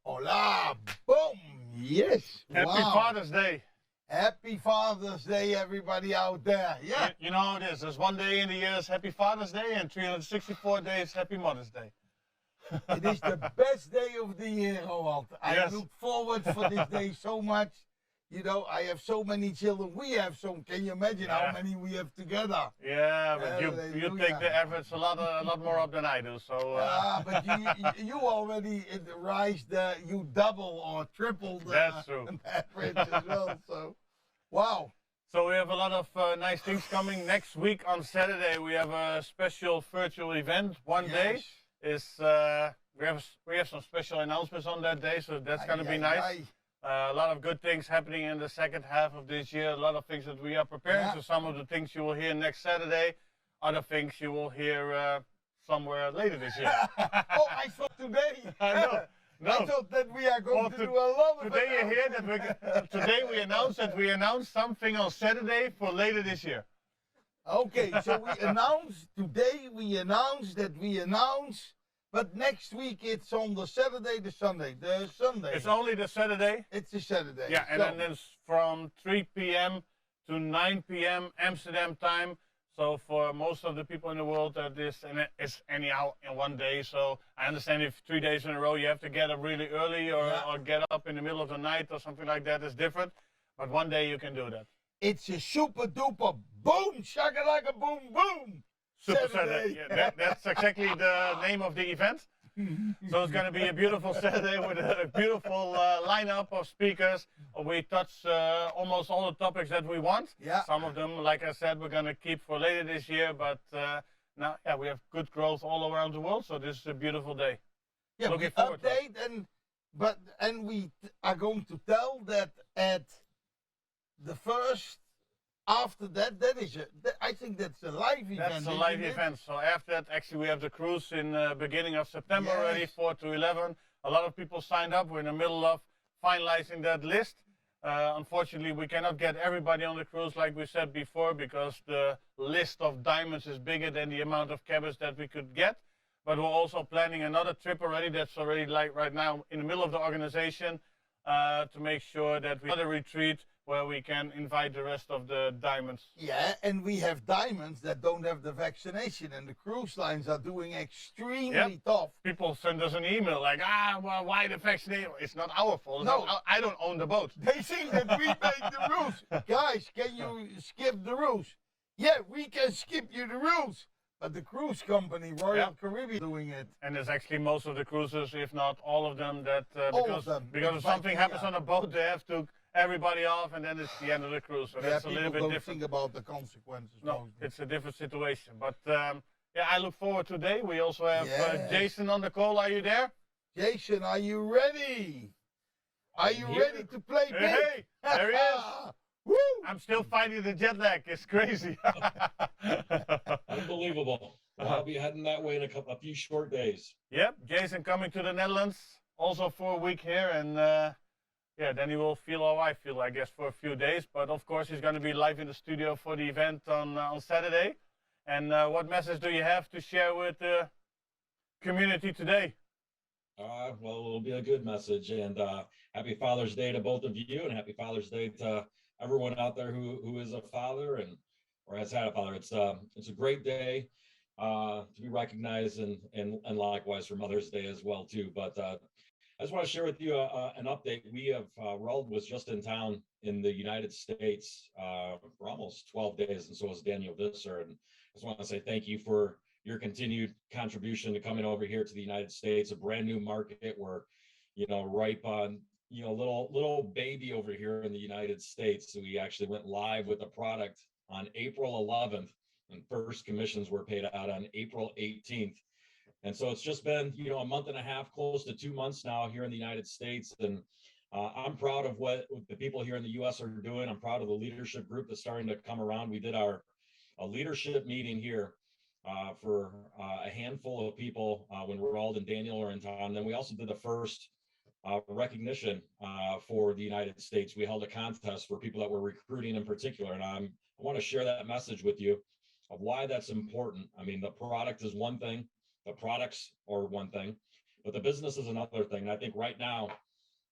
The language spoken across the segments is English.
Hola, boom, yes. Happy Father's Day. Happy Father's Day, everybody out there. Yeah. You know how it is. There's one day in the year is Happy Father's Day and 364 days Happy Mother's Day. It is the best day of the year, Roald. I look forward for this day so much. You know, I have so many children. We have some. Can you imagine how many we have together? Yeah, but you take the average a lot more up than I do. So. But you already rise you double or triple the average as well. So, wow. So we have a lot of nice things coming. Next week on Saturday we have a special virtual event. One day is we have some special announcements on that day, so that's going to be nice. A lot of good things happening in the second half of this year. A lot of things that we are preparing. So some of the things you will hear next Saturday. Other things you will hear somewhere later this year. Oh, I thought today. I know. No. I thought that we are going to do a lot of today. You hear that today we announced that we announced something on Saturday for later this year. Okay, so we announced today. We announced that we announce. But next week it's on the Saturday, the Sunday. It's only the Saturday. It's a Saturday. Yeah, and then it's from 3 p.m. to 9 p.m. Amsterdam time. So for most of the people in the world, this is anyhow in one day. So I understand if 3 days in a row you have to get up really early or get up in the middle of the night or something like that is different. But one day you can do that. It's a super duper boom shakalaka boom boom. Super Saturday. Yeah, that's exactly the name of the event. So it's going to be a beautiful Saturday with a beautiful lineup of speakers. We touch almost all the topics that we want. Yeah. Some of them, like I said, we're going to keep for later this year. But now, we have good growth all around the world. So this is a beautiful day. Yeah, looking we forward update and we are going to tell that at the first. After that, I think that's a live event. That's a live event. So after that, actually, we have the cruise in beginning of September already, 4 to 11. A lot of people signed up. We're in the middle of finalizing that list. Unfortunately, we cannot get everybody on the cruise like we said before because the list of diamonds is bigger than the amount of cabins that we could get. But we're also planning another trip already. That's already like right now in the middle of the organization to make sure that we have a retreat where we can invite the rest of the diamonds. Yeah, and we have diamonds that don't have the vaccination, and the cruise lines are doing extremely tough. People send us an email like, well, why the vaccination? It's not our fault. No, I don't own the boat. They think that we make the rules. Guys, can you skip the rules? Yeah, we can skip you the rules. But the cruise company, Royal Caribbean, doing it. And it's actually most of the cruises, if not all of them, that because if something happens on a boat, they have to everybody off, and then it's the end of the cruise. So that's a little bit don't different. think about the consequences. No, mostly. it's a different situation. But yeah, I look forward today. We also have Yes. Jason on the call. Are you there? Jason, are you ready? Are you ready to play big? Hey, there he is. Woo! I'm still fighting the jet lag. It's crazy. Unbelievable. Well, I'll be heading that way in a few short days. Yep, Jason coming to the Netherlands also for a week here, and yeah, then he will feel how I feel, I guess, for a few days. But of course, he's going to be live in the studio for the event on Saturday. And what message do you have to share with the community today? Well, it'll be a good message, and happy Father's Day to both of you, and happy Father's Day to everyone out there who is a father or has had a father. It's a great day to be recognized, and likewise for Mother's Day as well too. But I just want to share with you an update. We have Raoul was just in town in the United States for almost 12 days, and so was Daniel Visser. And I just want to say thank you for your continued contribution to coming over here to the United States, a brand new market. We're, ripe on, little baby over here in the United States. So we actually went live with a product on April 11th, and first commissions were paid out on April 18th. And so it's just been, a month and a half, close to 2 months now here in the United States. And I'm proud of what the people here in the U.S. are doing. I'm proud of the leadership group that's starting to come around. We did a leadership meeting here for a handful of people when Raoul and Daniel are in town. Then we also did the first recognition for the United States. We held a contest for people that were recruiting in particular. And I want to share that message with you of why that's important. I mean, the product is one thing, the products are one thing, but the business is another thing. And I think right now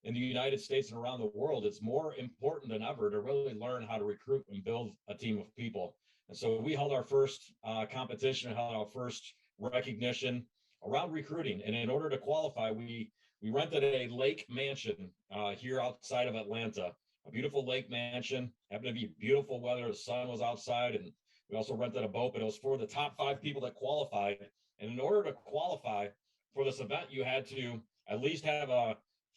in the United States and around the world, it's more important than ever to really learn how to recruit and build a team of people. And so we held our first competition, held our first recognition around recruiting. And in order to qualify, we rented a lake mansion here outside of Atlanta, a beautiful lake mansion. Happened to be beautiful weather. The sun was outside, and we also rented a boat, but it was for the top 5 people that qualified. And in order to qualify for this event, you had to at least have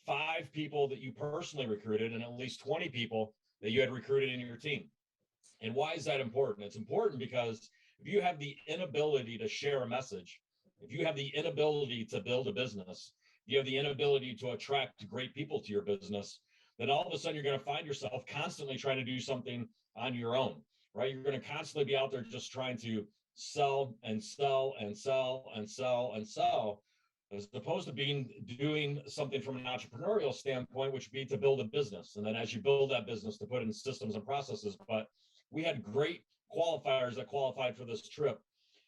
5 people that you personally recruited and at least 20 people that you had recruited in your team. And why is that important? It's important because if you have the inability to share a message, if you have the inability to build a business, you have the inability to attract great people to your business, then all of a sudden you're going to find yourself constantly trying to do something on your own, right? You're going to constantly be out there just trying to sell and sell and sell and sell and sell, as opposed to doing something from an entrepreneurial standpoint, which would be to build a business. And then as you build that business, to put in systems and processes. But we had great qualifiers that qualified for this trip.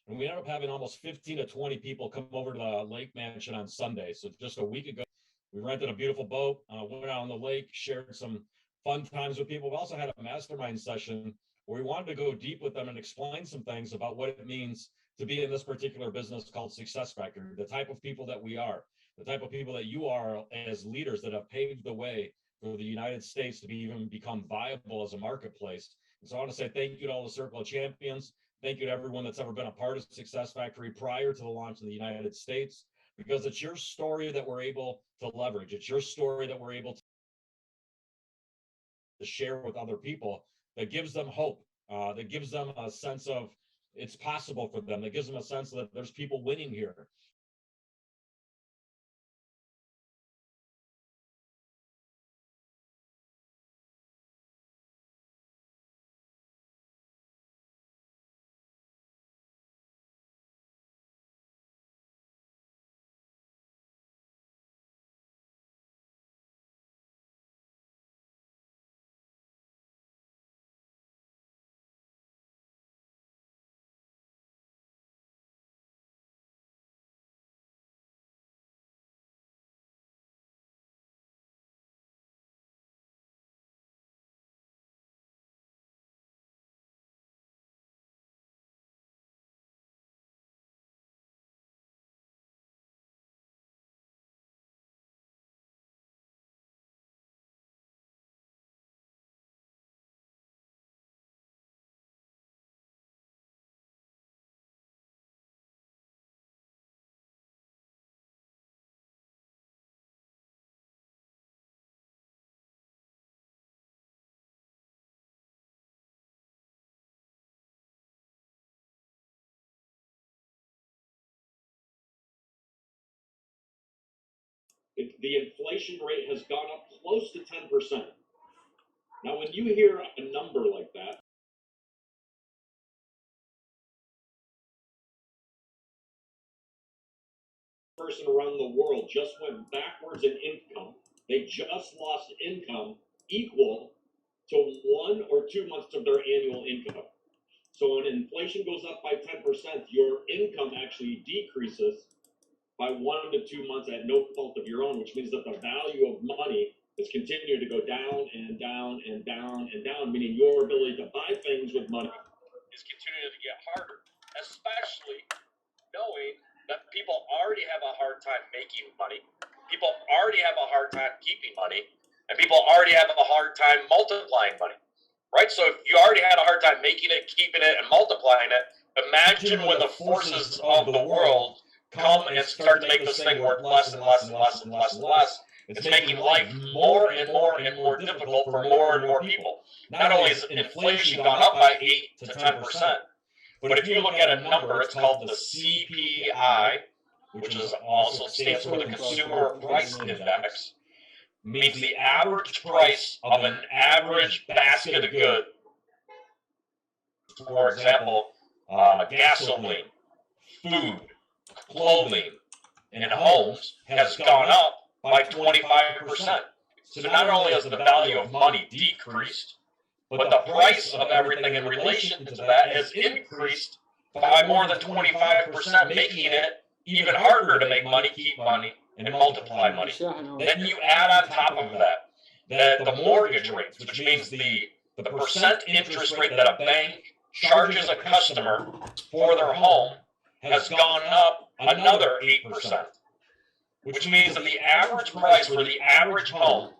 And we ended up having almost 15 to 20 people come over to the lake mansion on Sunday. So just a week ago, we rented a beautiful boat, went out on the lake, shared some fun times with people. We also had a mastermind session where we wanted to go deep with them and explain some things about what it means to be in this particular business called Success Factor, the type of people that we are, the type of people that you are as leaders that have paved the way for the United States to even become viable as a marketplace. And so I want to say thank you to all the Circle of Champions. Thank you to everyone that's ever been a part of Success Factory prior to the launch in the United States, because it's your story that we're able to leverage. It's your story that we're able to share with other people that gives them hope, that gives them a sense of it's possible for them, that gives them a sense that there's people winning here. The inflation rate has gone up close to 10%. Now, when you hear a number like that, person around the world just went backwards in income. They just lost income equal to 1 or 2 months of their annual income. So when inflation goes up by 10%, your income actually decreases by 1 to 2 months at no fault of your own, which means that the value of money is continuing to go down and down and down and down, meaning your ability to buy things with money is continuing to get harder, especially knowing that people already have a hard time making money, people already have a hard time keeping money, and people already have a hard time multiplying money, right? So if you already had a hard time making it, keeping it, and multiplying it, imagine when the forces of the world come and start to make this thing work less and less and less and less and less. It's making life more and more and more difficult for more and more people. Not only has inflation gone up by 8 to 10%, but if you look at a number, it's called the CPI, which is also stands for the Consumer Price Index, means the average price of an average basket of goods. For example, gasoline, food, clothing, and homes has gone up by 25%. So not only has the value of money decreased, but the price of everything in relation to that has increased by more than 25%, making it even harder to make money, keep money, and multiply money. Then you add on top of that the mortgage rates, which means the percent interest rate that a bank charges a customer for their home has gone up another 8%, which means that the average price for the average home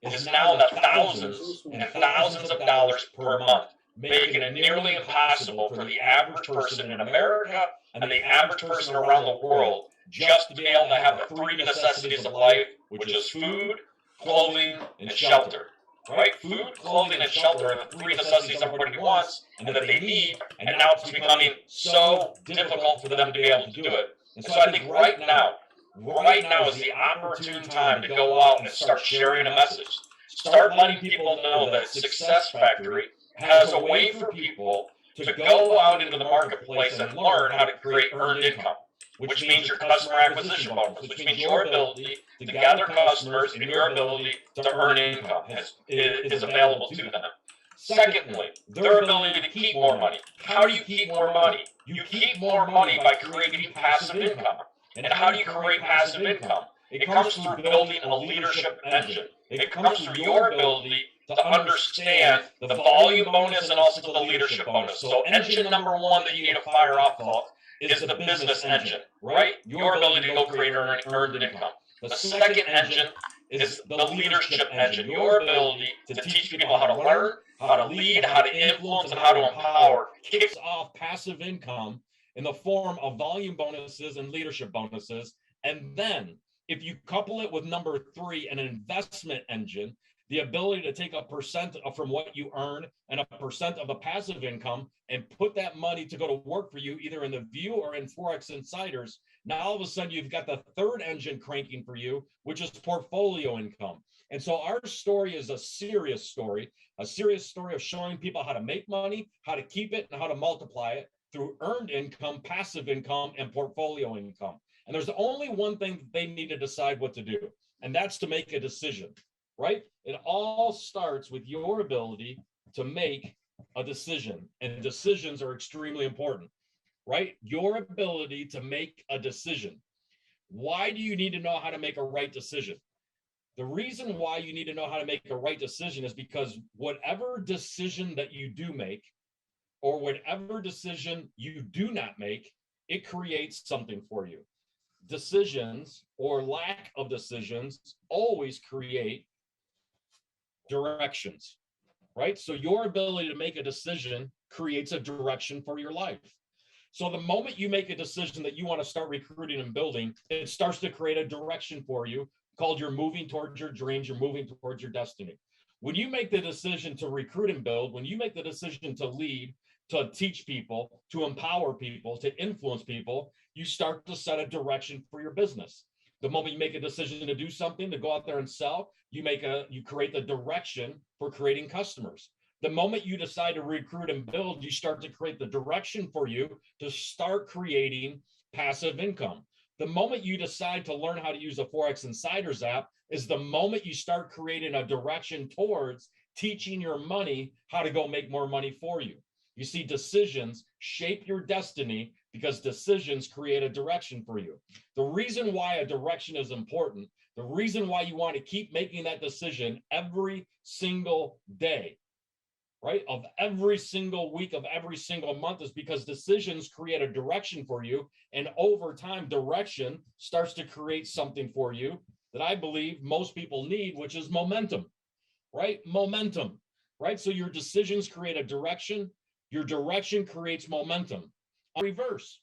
is now in the thousands and thousands of dollars per month, making it nearly impossible for the average person in America and the average person around the world just to be able to have the 3 necessities of life, which is food, clothing, and shelter. Right? Food, clothing, and shelter are the 3 necessities everybody wants and that they need, and now it's becoming so difficult for them to be able to do it. And so I think right now is the opportune time to go out and start sharing a message. Start letting people know that Success Factory has a way for people to go out into the marketplace and learn how to create earned income, which means your customer acquisition bonus, which means your ability to gather customers and your ability to earn income is available to them. Secondly, their ability to keep more money. How do you keep more money? You keep more money by creating passive income. And how do you create passive income? It comes through building a leadership engine. It comes through your ability to understand the volume bonus and also the leadership bonus. So engine number 1 that you need to fire off of is the business engine, right? Your ability to go create earned income. The second engine is the leadership engine, your ability to teach people how to learn, how to lead, how to influence, and how to empower. Kicks off passive income in the form of volume bonuses and leadership bonuses. And then if you couple it with number 3, an investment engine, the ability to take a percent from what you earn and a percent of the passive income and put that money to go to work for you, either in the View or in Forex Insiders. Now, all of a sudden, you've got the third engine cranking for you, which is portfolio income. And so our story is a serious story of showing people how to make money, how to keep it, and how to multiply it through earned income, passive income, and portfolio income. And there's only one thing that they need to decide what to do, and that's to make a decision, right? It all starts with your ability to make a decision, and decisions are extremely important, right? Your ability to make a decision. Why do you need to know how to make a right decision? The reason why you need to know how to make a right decision is because whatever decision that you do make, or whatever decision you do not make, it creates something for you. Decisions or lack of decisions always create directions, right? So your ability to make a decision creates a direction for your life. So the moment you make a decision that you want to start recruiting and building, it starts to create a direction for you called you're moving towards your dreams, you're moving towards your destiny. When you make the decision to recruit and build, when you make the decision to lead, to teach people, to empower people, to influence people, you start to set a direction for your business. The moment you make a decision to do something, to go out there and sell, you create the direction for creating customers. The moment you decide to recruit and build, you start to create the direction for you to start creating passive income. The moment you decide to learn how to use the Forex Insiders app is the moment you start creating a direction towards teaching your money how to go make more money for you. You see, decisions shape your destiny because decisions create a direction for you. The reason why a direction is important, the reason why you want to keep making that decision every single day, right, of every single week, of every single month, is because decisions create a direction for you. And over time, direction starts to create something for you that I believe most people need, which is momentum, right? Momentum, right? So your decisions create a direction. Your direction creates momentum. Reverse,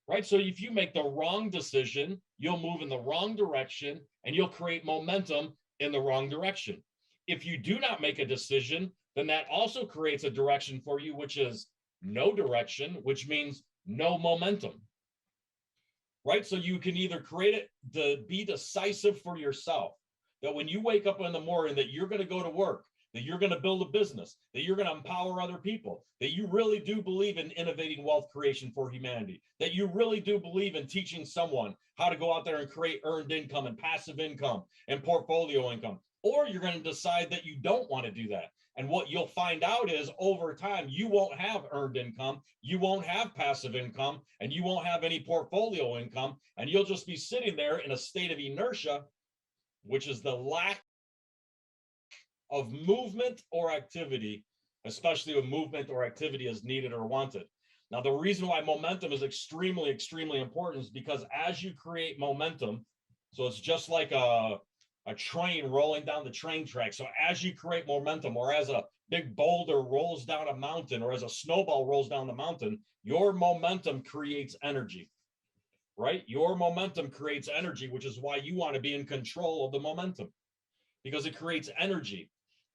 right? So if you make the wrong decision, you'll move in the wrong direction and you'll create momentum in the wrong direction. If you do not make a decision, then that also creates a direction for you, which is no direction, which means no momentum, right? So you can either create it to be decisive for yourself, that when you wake up in the morning, that you're going to go to work, that you're going to build a business, that you're going to empower other people, that you really do believe in innovating wealth creation for humanity, that you really do believe in teaching someone how to go out there and create earned income and passive income and portfolio income, or you're going to decide that you don't want to do that. And what you'll find out is over time, you won't have earned income, you won't have passive income, and you won't have any portfolio income, and you'll just be sitting there in a state of inertia, which is the lack of movement or activity, especially when movement or activity is needed or wanted. Now, the reason why momentum is extremely, extremely important is because as you create momentum, so it's just like a train rolling down the train track. So as you create momentum, or as a big boulder rolls down a mountain, or as a snowball rolls down the mountain, your momentum creates energy, right? Your momentum creates energy, which is why you want to be in control of the momentum, because it creates energy.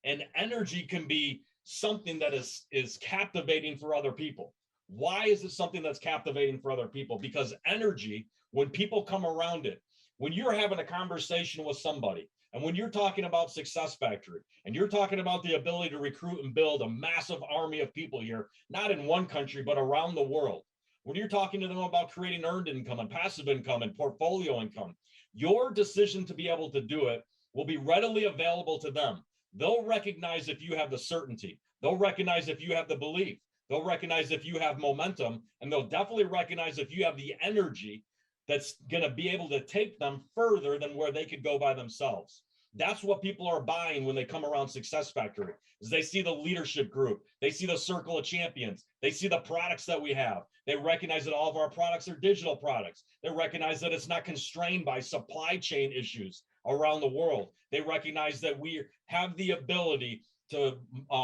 And energy can be something that is captivating for other people. Why is it something that's captivating for other people? Because energy, when people come around it, when you're having a conversation with somebody, and when you're talking about Success Factory, and you're talking about the ability to recruit and build a massive army of people here, not in one country, but around the world, when you're talking to them about creating earned income and passive income and portfolio income, your decision to be able to do it will be readily available to them. They'll recognize if you have the certainty. They'll recognize if you have the belief. They'll recognize if you have momentum, and they'll definitely recognize if you have the energy that's going to be able to take them further than where they could go by themselves. That's what people are buying when they come around Success Factory, is they see the leadership group, they see the circle of champions, they see the products that we have. They recognize that all of our products are digital products. They recognize that it's not constrained by supply chain issues around the world. They recognize that we have the ability to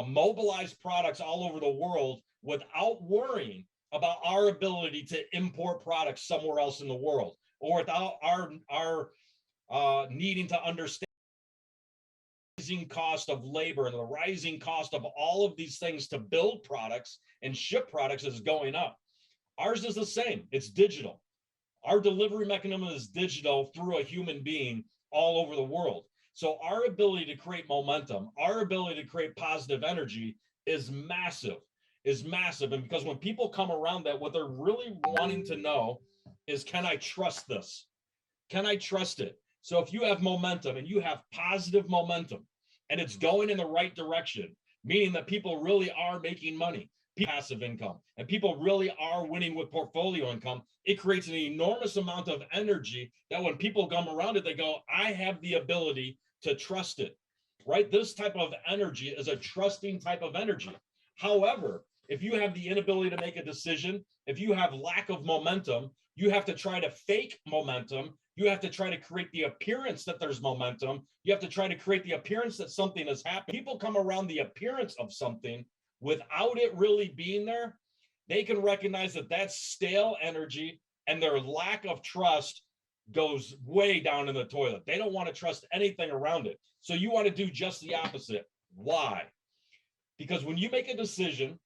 mobilize products all over the world without worrying about our ability to import products somewhere else in the world, or without our needing to understand the rising cost of labor and the rising cost of all of these things to build products and ship products is going up. Ours is the same. It's digital. Our delivery mechanism is digital through a human being all over the world. So our ability to create momentum, our ability to create positive energy is massive, And because when people come around that, what they're really wanting to know is, can I trust this? Can I trust it? So if you have momentum and you have positive momentum and it's going in the right direction, meaning that people really are making money, passive income, and people really are winning with portfolio income, it creates an enormous amount of energy that when people come around it, they go, I have the ability to trust it, right? This type of energy is a trusting type of energy. However, if you have the inability to make a decision, if you have lack of momentum, you have to try to fake momentum. You have to try to create the appearance that there's momentum. You have to try to create the appearance that something is happening. People come around the appearance of something without it really being there. They can recognize that that's stale energy, and their lack of trust goes way down in the toilet. They don't want to trust anything around it. So you want to do just the opposite. Why? Because when you make a decision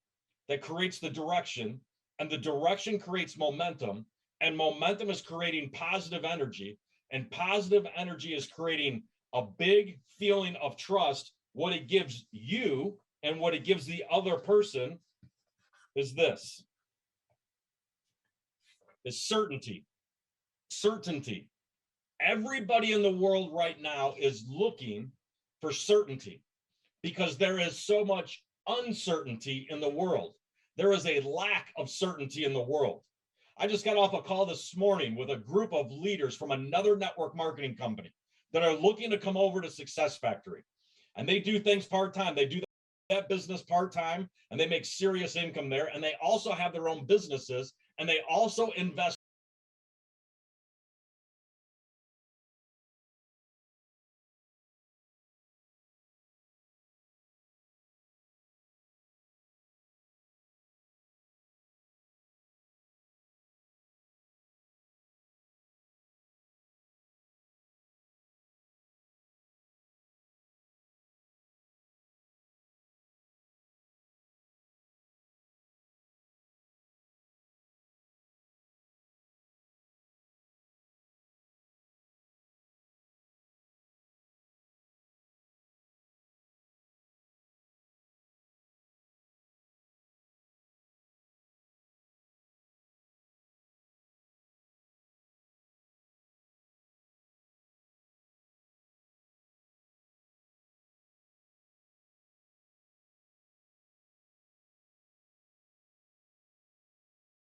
that creates the direction, and the direction creates momentum, and momentum is creating positive energy, And positive energy is creating a big feeling of trust. What it gives you and what it gives the other person is this, is certainty. Certainty. Everybody in the world right now is looking for certainty because there is so much uncertainty in the world. There is a lack of certainty in the world. I just got off a call this morning with a group of leaders from another network marketing company that are looking to come over to Success Factory. And they do things part-time. They do that business part-time, and they make serious income there. And they also have their own businesses, and they also invest.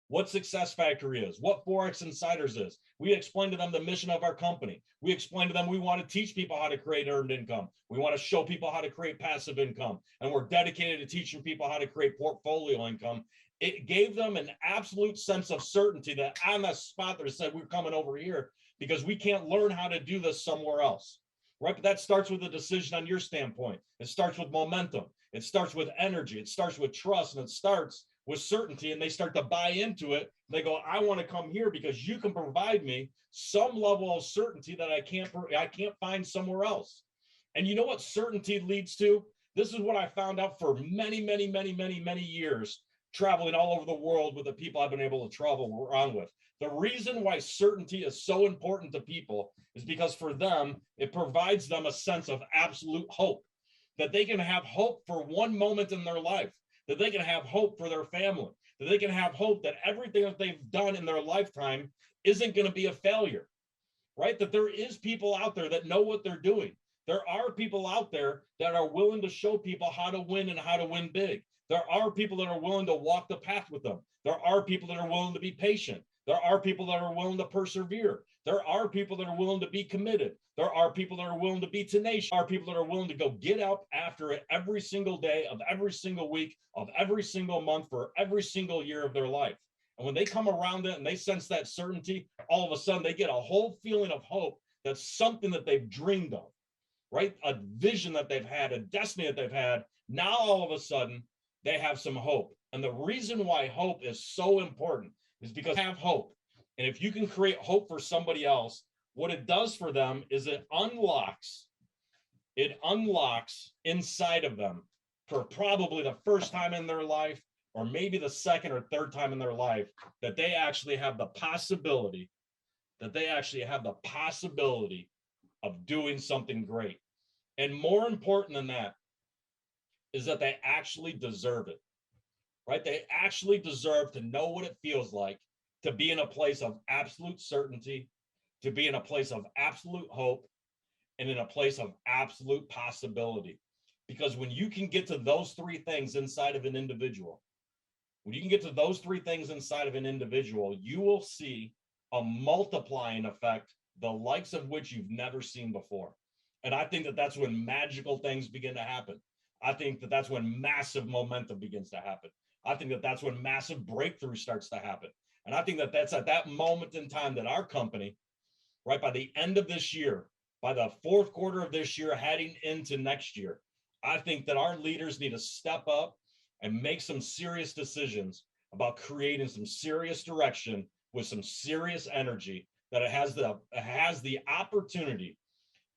What Success Factory is, what Forex Insiders is. We explain to them the mission of our company. We explain to them we want to teach people how to create earned income. We want to show people how to create passive income. And we're dedicated to teaching people how to create portfolio income. It gave them an absolute sense of certainty that on the spot they said, we're coming over here because we can't learn how to do this somewhere else. Right? But that starts with a decision on your standpoint. It starts with momentum. It starts with energy. It starts with trust, and it starts with certainty, and they start to buy into it. They go, I want to come here because you can provide me some level of certainty that I can't find somewhere else. And you know what certainty leads to? This is what I found out for many, many, many, many, many years, traveling all over the world with the people I've been able to travel around with. The reason why certainty is so important to people is because for them, it provides them a sense of absolute hope, that they can have hope for one moment in their life, that they can have hope for their family, that they can have hope that everything that they've done in their lifetime isn't going to be a failure, right? That there is people out there that know what they're doing. There are people out there that are willing to show people how to win and how to win big. There are people that are willing to walk the path with them. There are people that are willing to be patient. There are people that are willing to persevere. There are people that are willing to be committed. There are people that are willing to be tenacious. There are people that are willing to go get up after it every single day of every single week of every single month for every single year of their life. And when they come around it and they sense that certainty, all of a sudden they get a whole feeling of hope. That's something that they've dreamed of, right? A vision that they've had, a destiny that they've had. Now all of a sudden they have some hope. And the reason why hope is so important is because they have hope. And if you can create hope for somebody else, what it does for them is it unlocks inside of them for probably the first time in their life, or maybe the second or third time in their life, that they actually have the possibility of doing something great. And more important than that is that they actually deserve it, right? They actually deserve to know what it feels like to be in a place of absolute certainty, to be in a place of absolute hope, and in a place of absolute possibility. Because when you can get to those three things inside of an individual, you will see a multiplying effect, the likes of which you've never seen before. And I think that that's when magical things begin to happen. I think that that's when massive momentum begins to happen. I think that that's when massive breakthrough starts to happen. And I think that that's at that moment in time that our company, right, by the end of this year, by the fourth quarter of this year, heading into next year, I think that our leaders need to step up and make some serious decisions about creating some serious direction with some serious energy, that it has the opportunity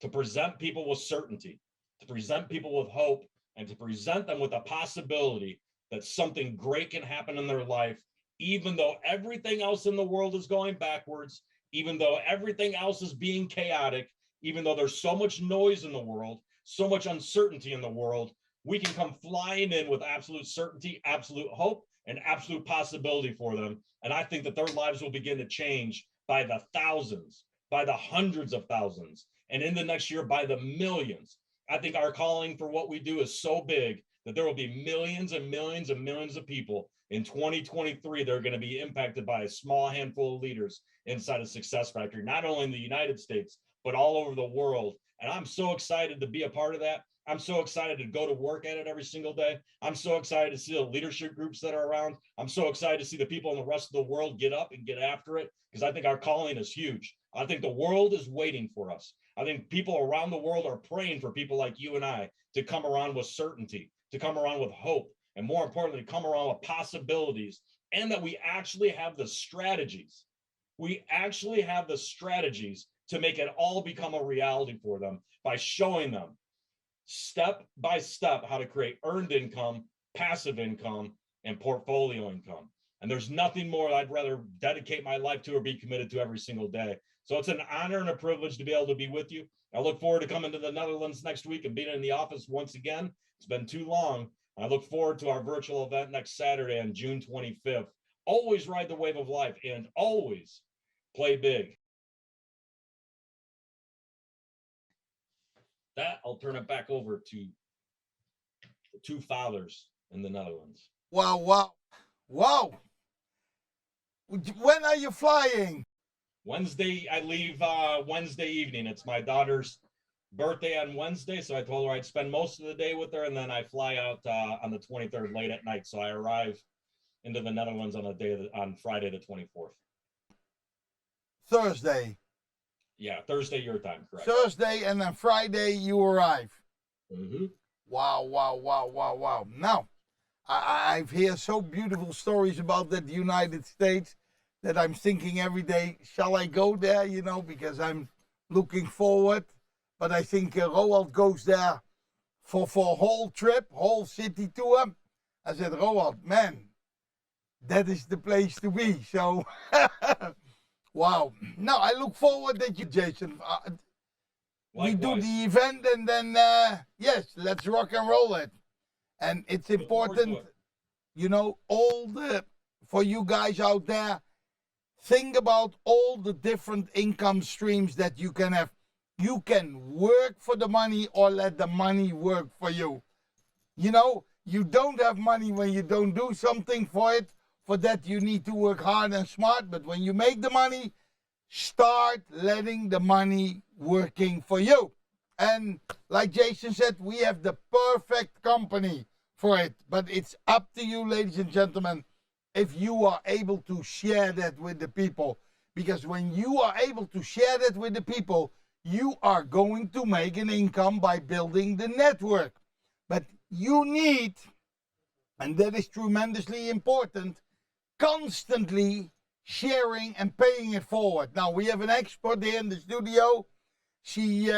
to present people with certainty, to present people with hope, and to present them with a possibility that something great can happen in their life, even though everything else in the world is going backwards, even though everything else is being chaotic, even though there's so much noise in the world, so much uncertainty in the world, we can come flying in with absolute certainty, absolute hope, and absolute possibility for them. And I think that their lives will begin to change by the thousands, by the hundreds of thousands, and in the next year by the millions. I think our calling for what we do is so big that there will be millions and millions and millions of people in 2023 that are going to be impacted by a small handful of leaders inside of Success Factory, not only in the United States, but all over the world. And I'm so excited to be a part of that. I'm so excited to go to work at it every single day. I'm so excited to see the leadership groups that are around. I'm so excited to see the people in the rest of the world get up and get after it, because I think our calling is huge. I think the world is waiting for us. I think people around the world are praying for people like you and I to come around with certainty, to come around with hope, and more importantly, come around with possibilities, and that we actually have the strategies. We actually have the strategies to make it all become a reality for them by showing them step by step how to create earned income, passive income, and portfolio income. And there's nothing more I'd rather dedicate my life to or be committed to every single day. So it's an honor and a privilege to be able to be with you. I look forward to coming to the Netherlands next week and being in the office once again. It's been too long. I look forward to our virtual event next Saturday on June 25th. Always ride the wave of life and always play big. That I'll turn it back over to the two fathers in the Netherlands. Wow, wow, wow. When are you flying? Wednesday, I leave Wednesday evening. It's my daughter's birthday on Wednesday, so I told her I'd spend most of the day with her, and then I fly out on the 23rd late at night. So I arrive into the Netherlands on Friday the 24th. Thursday. Yeah, Thursday your time, correct. Thursday, and then Friday you arrive. Mm-hmm. Wow, wow, wow, wow, wow. Now, I've heard so beautiful stories about the United States that I'm thinking every day, shall I go there, you know, because I'm looking forward. But I think Roald goes there for a whole trip, whole city tour. I said, Roald, man, that is the place to be. So, wow. Now, I look forward that you, Jason, we do the event, and then, yes, let's rock and roll it. And it's important, you know, for you guys out there, think about all the different income streams that you can have. You can work for the money or let the money work for you. You know, you don't have money when you don't do something for it. For that, you need to work hard and smart. But when you make the money, start letting the money working for you. And like Jason said, we have the perfect company for it. But it's up to you, ladies and gentlemen, if you are able to share that with the people. Because when you are able to share that with the people, you are going to make an income by building the network. But you need, and that is tremendously important, constantly sharing and paying it forward. Now, we have an expert here in the studio. She,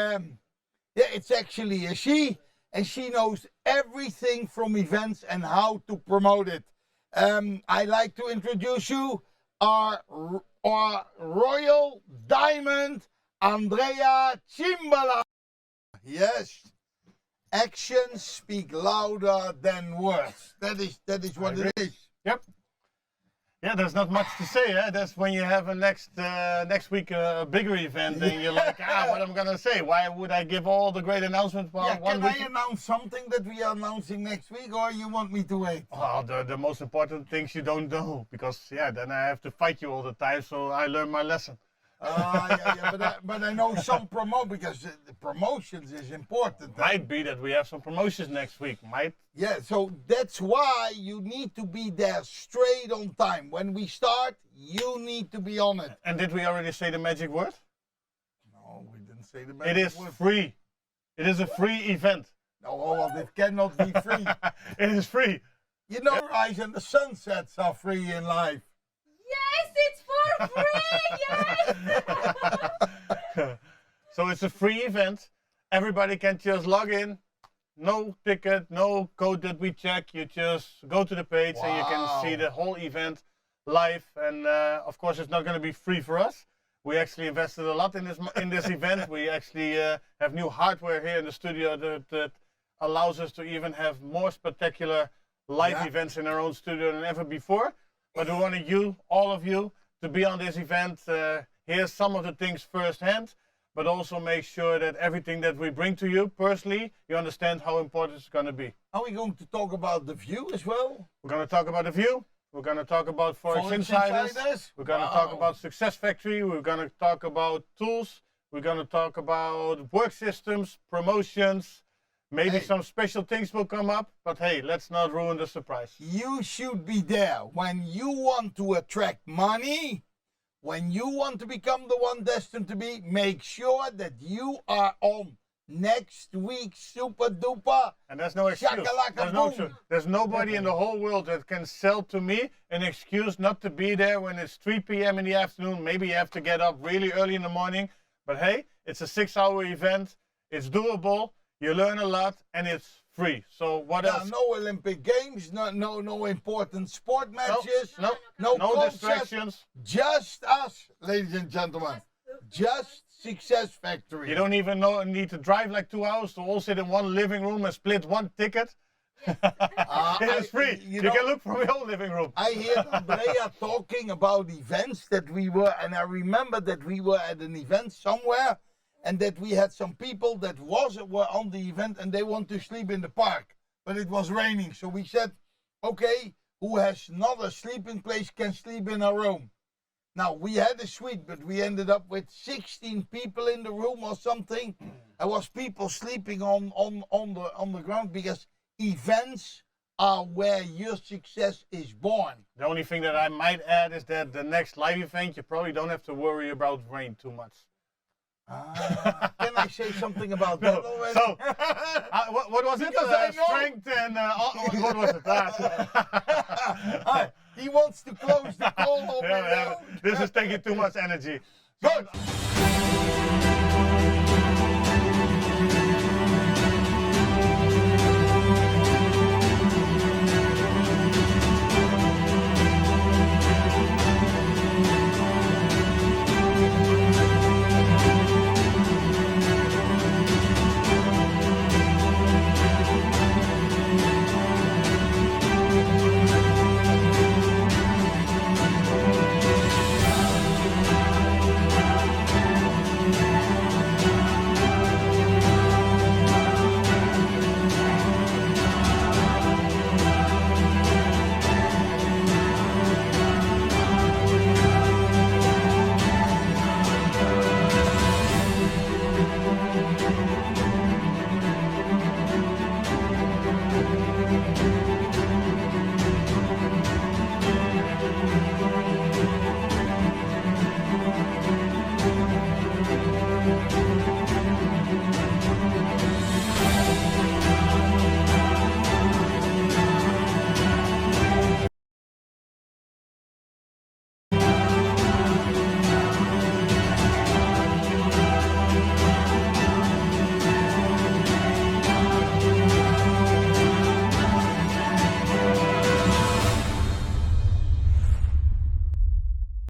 it's actually a she, and she knows everything from events and how to promote it. I'd like to introduce you our Royal Diamond, Andrea Cimbala. Yes, actions speak louder than words. That is what it is. Yep. Yeah, there's not much to say. That's when you have a next week a bigger event, and you're like, what am I gonna say? Why would I give all the great announcements? Yeah, can I announce something that we are announcing next week, or you want me to wait? Oh, the most important things you don't know, because then I have to fight you all the time. So I learned my lesson. But I know some because the promotions is important. Might be that we have some promotions next week. Might. Yeah, so that's why you need to be there straight on time. When we start, you need to be on it. And did we already say the magic word? No, we didn't say the magic word. It is free. It is a free event. No, well, it cannot be free. It is free. You know, rise and the sunsets are free in life. Yes, it's for free, yes! So it's a free event. Everybody can just log in. No ticket, no code that we check. You just go to the page and you can see the whole event live. And of course, it's not going to be free for us. We actually invested a lot in this event. We actually have new hardware here in the studio that allows us to even have more spectacular live events in our own studio than ever before. But we wanted you, all of you, to be on this event, hear some of the things firsthand, but also make sure that everything that we bring to you personally, you understand how important it's going to be. Are we going to talk about the view as well? We're going to talk about the view. We're going to talk about Forex Insiders. We're going to talk about Success Factory. We're going to talk about tools. We're going to talk about work systems, promotions. Maybe some special things will come up, but hey, let's not ruin the surprise. You should be there when you want to attract money, when you want to become the one destined to be. Make sure that you are on next week's Super Duper. And there's no excuse. There's nobody in the whole world that can sell to me an excuse not to be there when it's 3 p.m. in the afternoon. Maybe you have to get up really early in the morning. But hey, it's a 6-hour event. It's doable. You learn a lot, and it's free. So what else? No Olympic Games, no important sport matches, no concerts, distractions. Just us, ladies and gentlemen. Just Success Factory. You don't even need to drive like 2 hours to all sit in one living room and split one ticket. It's free. You can look from your own living room. I hear Andrea talking about events that we were, and I remember that we were at an event somewhere, and that we had some people that were on the event and they want to sleep in the park, but it was raining. So we said, okay, who has not a sleeping place can sleep in our room. Now we had a suite, but we ended up with 16 people in the room or something. There was people sleeping on the ground, because events are where your success is born. The only thing that I might add is that the next live event, you probably don't have to worry about rain too much. Can I say something about that already? So, what was it? Strength and what was it? He wants to close the call already. This is taking too much energy. Good.